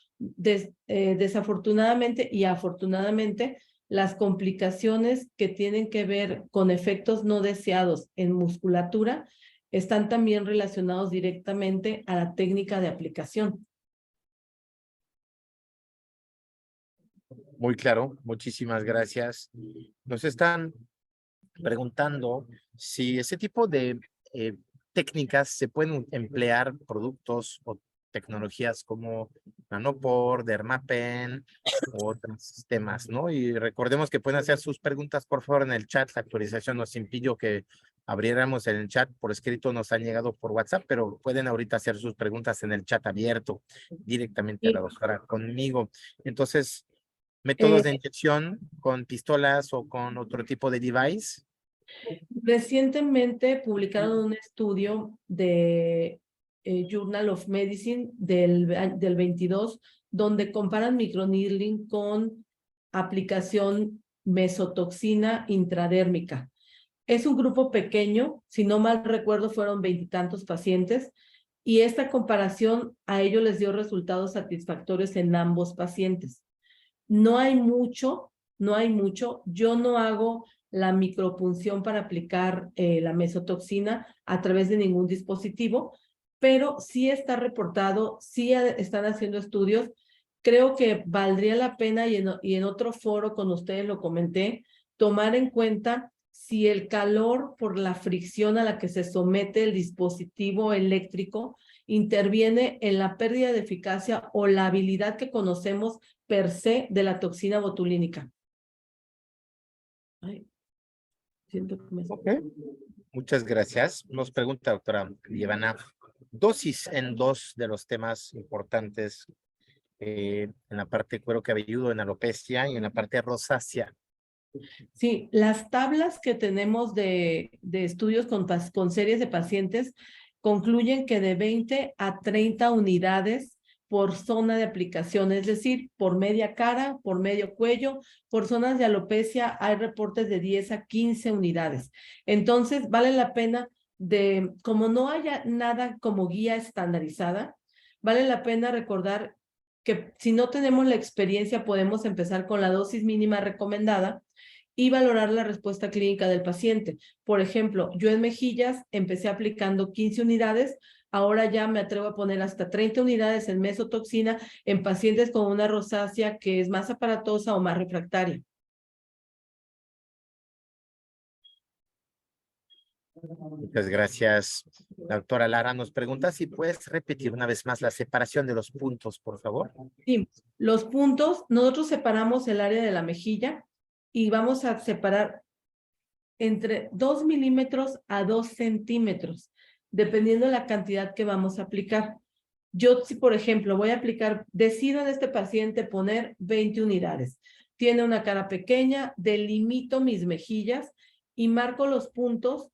Desafortunadamente y afortunadamente, las complicaciones que tienen que ver con efectos no deseados en musculatura están también relacionados directamente a la técnica de aplicación. Muy claro, muchísimas gracias. Nos están preguntando si ese tipo de técnicas se pueden emplear productos o tecnologías como Nanopore, Dermapen u otros temas, ¿no? Y recordemos que pueden hacer sus preguntas, por favor, en el chat. La actualización nos impidió que abriéramos el chat por escrito, nos han llegado por WhatsApp, pero pueden ahorita hacer sus preguntas en el chat abierto directamente a la doctora conmigo. Entonces, métodos de inyección con pistolas o con otro tipo de device. Recientemente publicaron un estudio de Journal of Medicine del 22, donde comparan microneedling con aplicación mesotoxina intradérmica. Es un grupo pequeño, si no mal recuerdo fueron 20 y tantos pacientes, y esta comparación a ellos les dio resultados satisfactorios en ambos pacientes. No hay mucho, yo no hago la micropunción para aplicar la mesotoxina a través de ningún dispositivo, pero sí está reportado, sí están haciendo estudios. Creo que valdría la pena, y en otro foro con ustedes lo comenté, tomar en cuenta si el calor por la fricción a la que se somete el dispositivo eléctrico interviene en la pérdida de eficacia o la habilidad que conocemos per se de la toxina botulínica. Ay, siento que me... Ok. Muchas gracias. Nos pregunta, doctora Lievana, dosis en dos de los temas importantes en la parte de cuero cabelludo, en alopecia y en la parte rosácea. Sí, las tablas que tenemos de estudios con series de pacientes concluyen que de 20 a 30 unidades por zona de aplicación, es decir, por media cara, por medio cuello, por zonas de alopecia hay reportes de 10 a 15 unidades. Entonces, vale la pena como no haya nada como guía estandarizada, vale la pena recordar que si no tenemos la experiencia, podemos empezar con la dosis mínima recomendada y valorar la respuesta clínica del paciente. Por ejemplo, yo en mejillas empecé aplicando 15 unidades, ahora ya me atrevo a poner hasta 30 unidades en mesotoxina en pacientes con una rosácea que es más aparatosa o más refractaria. Muchas gracias. La doctora Lara nos pregunta si puedes repetir una vez más la separación de los puntos, por favor. Sí, los puntos, nosotros separamos el área de la mejilla y vamos a separar entre 2 milímetros a 2 centímetros, dependiendo de la cantidad que vamos a aplicar. Yo, si por ejemplo voy a aplicar, decido en este paciente poner 20 unidades. Tiene una cara pequeña, delimito mis mejillas y marco los puntos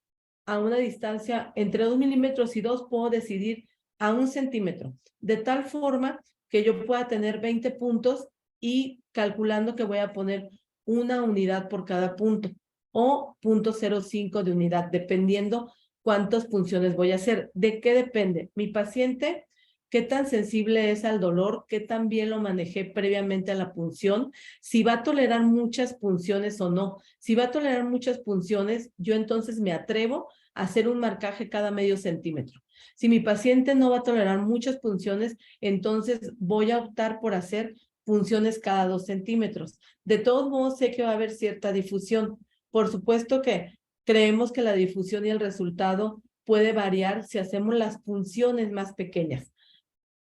a una distancia entre 2 milímetros y 2, puedo decidir a 1 centímetro, de tal forma que yo pueda tener 20 puntos y calculando que voy a poner una unidad por cada punto o 0.05 de unidad, dependiendo cuántas punciones voy a hacer. ¿De qué depende? Mi paciente, qué tan sensible es al dolor, qué tan bien lo manejé previamente a la punción, si va a tolerar muchas punciones o no. Si va a tolerar muchas punciones, yo entonces me atrevo a hacer un marcaje cada medio centímetro. Si mi paciente no va a tolerar muchas punciones, entonces voy a optar por hacer punciones cada 2 centímetros. De todos modos, sé que va a haber cierta difusión. Por supuesto que creemos que la difusión y el resultado puede variar si hacemos las punciones más pequeñas.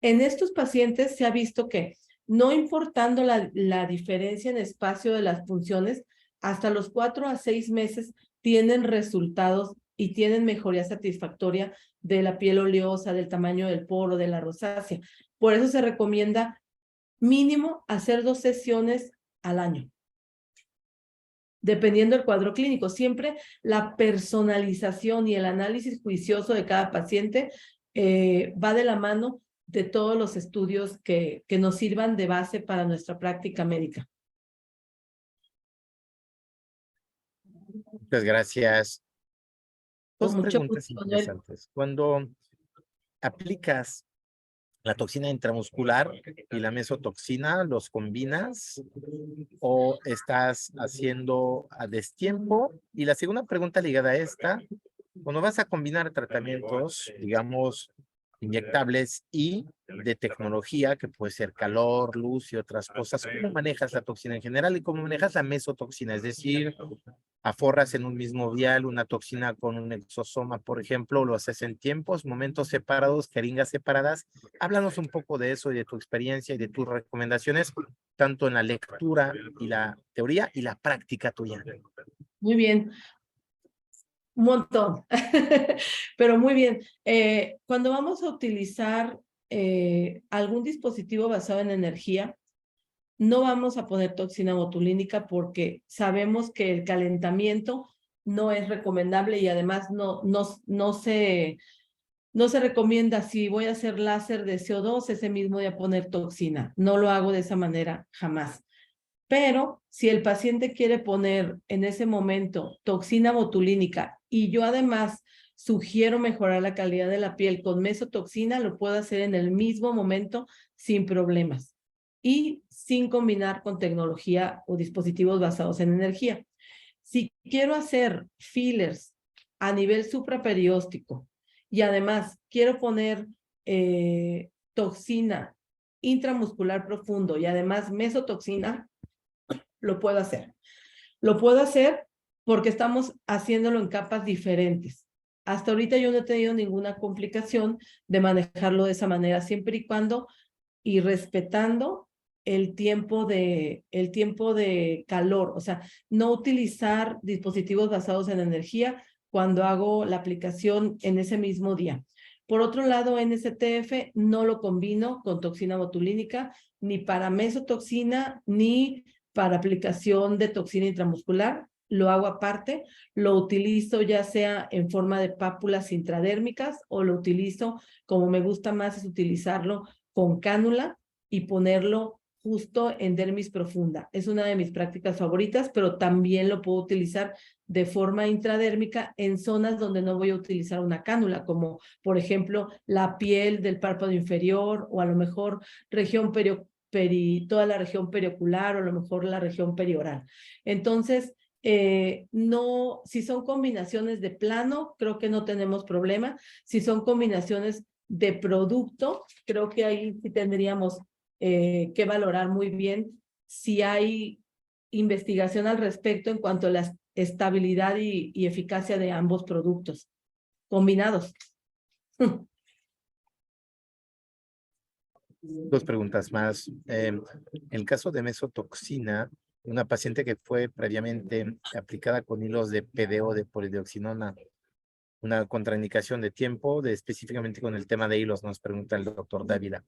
En estos pacientes se ha visto que, no importando la diferencia en espacio de las punciones, hasta los 4 a 6 meses tienen resultados y tienen mejoría satisfactoria de la piel oleosa, del tamaño del poro, de la rosácea. Por eso se recomienda mínimo hacer 2 sesiones al año, dependiendo del cuadro clínico. Siempre la personalización y el análisis juicioso de cada paciente va de la mano de todos los estudios que nos sirvan de base para nuestra práctica médica. Muchas gracias. Dos Con mucho preguntas gusto, Manuel. interesantes. Cuando aplicas la toxina intramuscular y la mesotoxina, ¿los combinas o estás haciendo a destiempo? Y la segunda pregunta ligada a esta, cuando vas a combinar tratamientos, digamos, inyectables y de tecnología, que puede ser calor, luz y otras cosas, ¿cómo manejas la toxina en general y cómo manejas la mesotoxina? Es decir, aforras en un mismo vial una toxina con un exosoma, por ejemplo, lo haces en tiempos, momentos separados, jeringas separadas. Háblanos un poco de eso y de tu experiencia y de tus recomendaciones, tanto en la lectura y la teoría y la práctica tuya. Muy bien. Un montón, pero muy bien. Cuando vamos a utilizar algún dispositivo basado en energía, no vamos a poner toxina botulínica porque sabemos que el calentamiento no es recomendable y además no se recomienda. Si voy a hacer láser de CO2, ese mismo día poner toxina. No lo hago de esa manera jamás. Pero si el paciente quiere poner en ese momento toxina botulínica y yo además sugiero mejorar la calidad de la piel con mesotoxina, lo puedo hacer en el mismo momento sin problemas y sin combinar con tecnología o dispositivos basados en energía. Si quiero hacer fillers a nivel supraperióstico y además quiero poner toxina intramuscular profundo y además mesotoxina, lo puedo hacer. Lo puedo hacer porque estamos haciéndolo en capas diferentes. Hasta ahorita yo no he tenido ninguna complicación de manejarlo de esa manera, siempre y cuando y respetando el tiempo de calor, o sea, no utilizar dispositivos basados en energía cuando hago la aplicación en ese mismo día. Por otro lado, NSTF no lo combino con toxina botulínica, ni para mesotoxina, ni para aplicación de toxina intramuscular. Lo hago aparte, lo utilizo ya sea en forma de pápulas intradérmicas o lo utilizo, como me gusta más, es utilizarlo con cánula y ponerlo justo en dermis profunda. Es una de mis prácticas favoritas, pero también lo puedo utilizar de forma intradérmica en zonas donde no voy a utilizar una cánula, como por ejemplo la piel del párpado inferior o a lo mejor toda la región periocular o a lo mejor la región perioral. Entonces, no, si son combinaciones de plano, creo que no tenemos problema. Si son combinaciones de producto, creo que ahí sí tendríamos que valorar muy bien si hay investigación al respecto en cuanto a la estabilidad y eficacia de ambos productos combinados. Dos preguntas más. El caso de mesotoxina, una paciente que fue previamente aplicada con hilos de PDO de polidioxinona, una contraindicación de tiempo, específicamente con el tema de hilos, nos pregunta el doctor Dávila.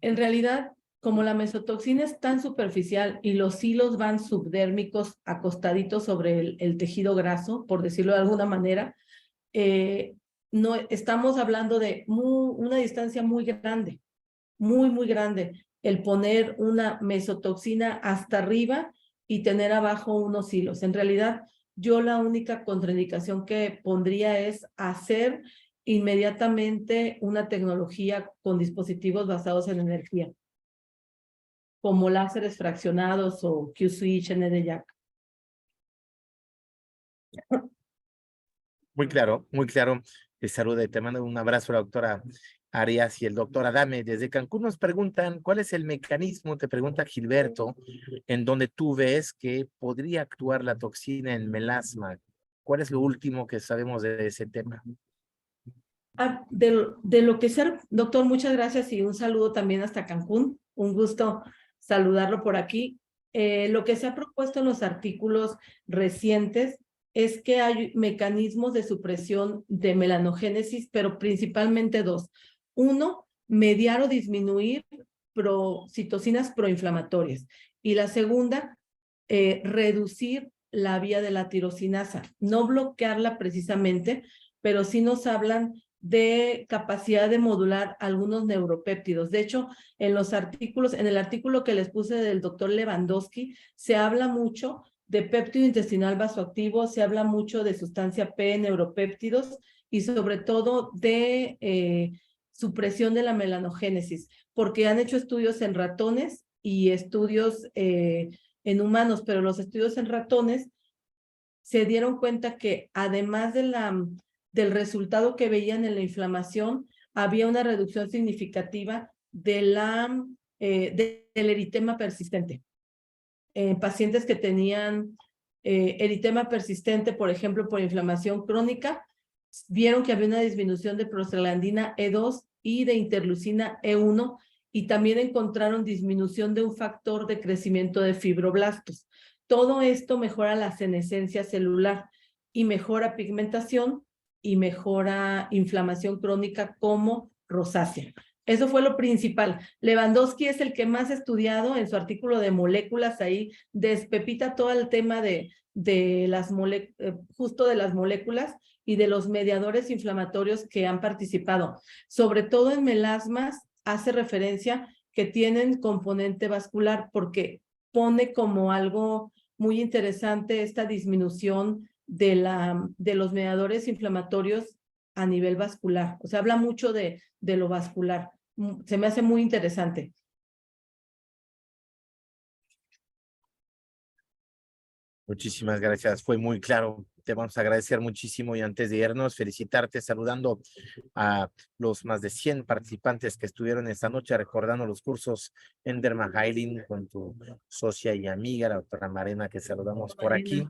En realidad, como la mesotoxina es tan superficial y los hilos van subdérmicos acostaditos sobre el tejido graso, por decirlo de alguna manera, no estamos hablando de una distancia muy grande, muy grande, el poner una mesotoxina hasta arriba y tener abajo unos hilos. En realidad, yo la única contraindicación que pondría es hacer inmediatamente una tecnología con dispositivos basados en energía, como láseres fraccionados o Q-switch, ND-Jack. Muy claro, muy claro. Te saluda y te mando un abrazo a la doctora Arias y el doctor Adame. Desde Cancún nos preguntan, ¿cuál es el mecanismo? Te pregunta Gilberto, en donde tú ves que podría actuar la toxina en melasma. ¿Cuál es lo último que sabemos de ese tema? De lo que sea, doctor, muchas gracias y un saludo también hasta Cancún. Un gusto saludarlo por aquí. Lo que se ha propuesto en los artículos recientes es que hay mecanismos de supresión de melanogénesis, pero principalmente dos. Uno, mediar o disminuir citocinas proinflamatorias. Y la segunda, reducir la vía de la tirosinasa. No bloquearla precisamente, pero sí nos hablan de capacidad de modular algunos neuropéptidos. De hecho, en el artículo que les puse del doctor Lewandowski, se habla mucho de péptido intestinal vasoactivo, se habla mucho de sustancia P, neuropéptidos y sobre todo de supresión de la melanogénesis, porque han hecho estudios en ratones y estudios en humanos, pero los estudios en ratones se dieron cuenta que además del resultado que veían en la inflamación, había una reducción significativa del eritema persistente. En pacientes que tenían eritema persistente, por ejemplo, por inflamación crónica, vieron que había una disminución de prostaglandina E2 y de interleucina E1 y también encontraron disminución de un factor de crecimiento de fibroblastos. Todo esto mejora la senescencia celular y mejora pigmentación y mejora inflamación crónica como rosácea. Eso fue lo principal. Lewandowski es el que más ha estudiado en su artículo de moléculas, ahí despepita todo el tema de las justo de las moléculas y de los mediadores inflamatorios que han participado. Sobre todo en melasmas hace referencia que tienen componente vascular porque pone como algo muy interesante esta disminución de los mediadores inflamatorios a nivel vascular. O sea, habla mucho de lo vascular. Se me hace muy interesante. Muchísimas gracias, fue muy claro. Te vamos a agradecer muchísimo y antes de irnos, felicitarte saludando a los más de 100 participantes que estuvieron esta noche recordando los cursos en Dermahiling con tu socia y amiga, la doctora Marena, que saludamos por aquí.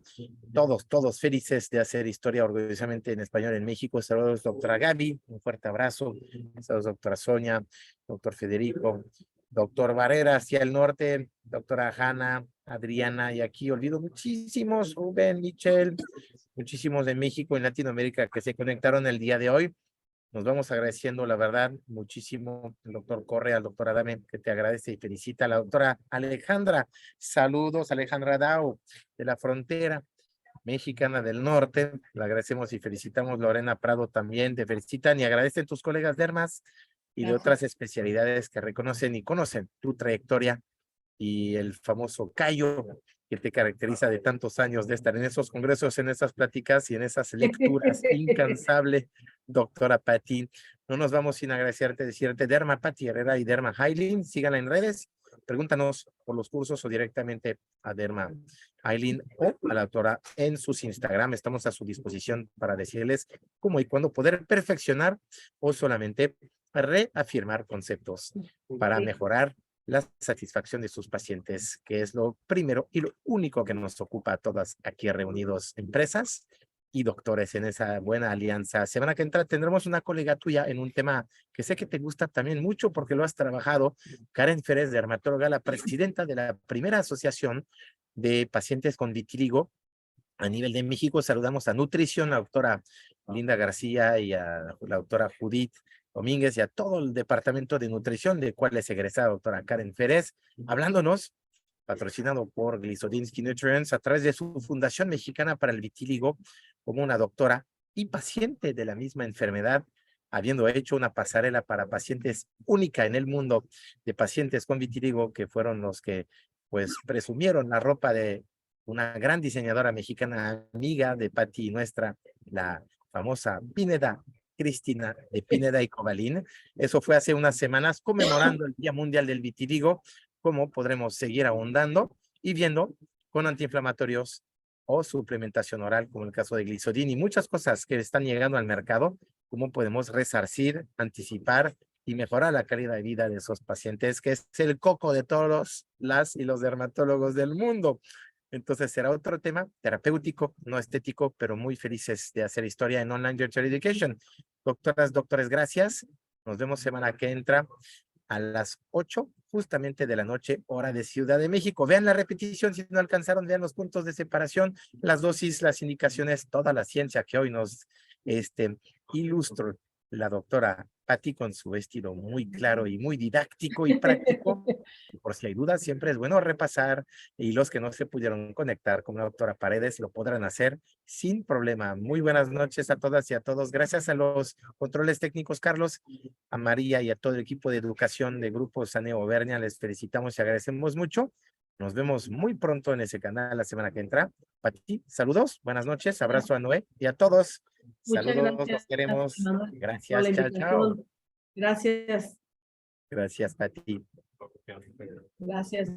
Todos felices de hacer historia orgullosamente en español en México. Saludos, doctora Gaby, un fuerte abrazo. Saludos, doctora Sonia, doctor Federico, doctor Barrera hacia el norte, doctora Hanna, Adriana, y aquí olvido muchísimos, Rubén, Michelle, muchísimos de México y Latinoamérica que se conectaron el día de hoy. Nos vamos agradeciendo, la verdad, muchísimo al doctor Correa, al doctor Adame, que te agradece y felicita a la doctora Alejandra. Saludos, Alejandra Dao, de la frontera mexicana del norte. Le agradecemos y felicitamos. Lorena Prado también te felicitan y agradecen tus colegas dermas y de otras especialidades que reconocen y conocen tu trayectoria y el famoso callo que te caracteriza de tantos años de estar en esos congresos, en esas pláticas y en esas lecturas incansable, doctora Patti. No nos vamos sin agradecerte, decirte Derma Patti Herrera y Derma Hailin, síganla en redes, pregúntanos por los cursos o directamente a Derma Hailin o a la doctora en sus Instagram. Estamos a su disposición para decirles cómo y cuándo poder perfeccionar o solamente reafirmar conceptos para mejorar la satisfacción de sus pacientes, que es lo primero y lo único que nos ocupa a todas aquí reunidos, empresas y doctores en esa buena alianza. Semana que entra tendremos una colega tuya en un tema que sé que te gusta también mucho porque lo has trabajado, Karen Férez, dermatóloga, la presidenta de la primera asociación de pacientes con vitíligo a nivel de México. Saludamos a Nutrición, la doctora Linda García y a la doctora Judith Domínguez y a todo el departamento de nutrición, de cual es egresada doctora Karen Férez, hablándonos, patrocinado por Glisodinsky Nutrients, a través de su Fundación Mexicana para el Vitíligo, como una doctora y paciente de la misma enfermedad, habiendo hecho una pasarela para pacientes única en el mundo de pacientes con vitíligo, que fueron los que pues presumieron la ropa de una gran diseñadora mexicana, amiga de Patti nuestra, la famosa Pineda Cristina de Pineda y Cobalín. Eso fue hace unas semanas conmemorando el Día Mundial del Vitiligo, cómo podremos seguir ahondando y viendo con antiinflamatorios o suplementación oral, como el caso de Glisodin y muchas cosas que están llegando al mercado, cómo podemos resarcir, anticipar y mejorar la calidad de vida de esos pacientes, que es el coco de todos las y los dermatólogos del mundo. Entonces será otro tema terapéutico, no estético, pero muy felices de hacer historia en Online Virtual Education. Doctoras, doctores, gracias. Nos vemos semana que entra a las 8 justamente de la noche, hora de Ciudad de México. Vean la repetición si no alcanzaron, vean los puntos de separación, las dosis, las indicaciones, toda la ciencia que hoy nos ilustró la doctora Patti con su estilo muy claro y muy didáctico y práctico. Por si hay dudas, siempre es bueno repasar y los que no se pudieron conectar con la doctora Paredes lo podrán hacer sin problema. Muy buenas noches a todas y a todos. Gracias a los controles técnicos, Carlos, a María y a todo el equipo de educación de Grupo Saneo Bernia. Les felicitamos y agradecemos mucho. Nos vemos muy pronto en ese canal la semana que entra. Pati, saludos, buenas noches, abrazo a Noé y a todos. Muchas Saludos, gracias, los queremos. por la Gracias, chao, chao. invitación. Gracias. Gracias, Pati. Gracias.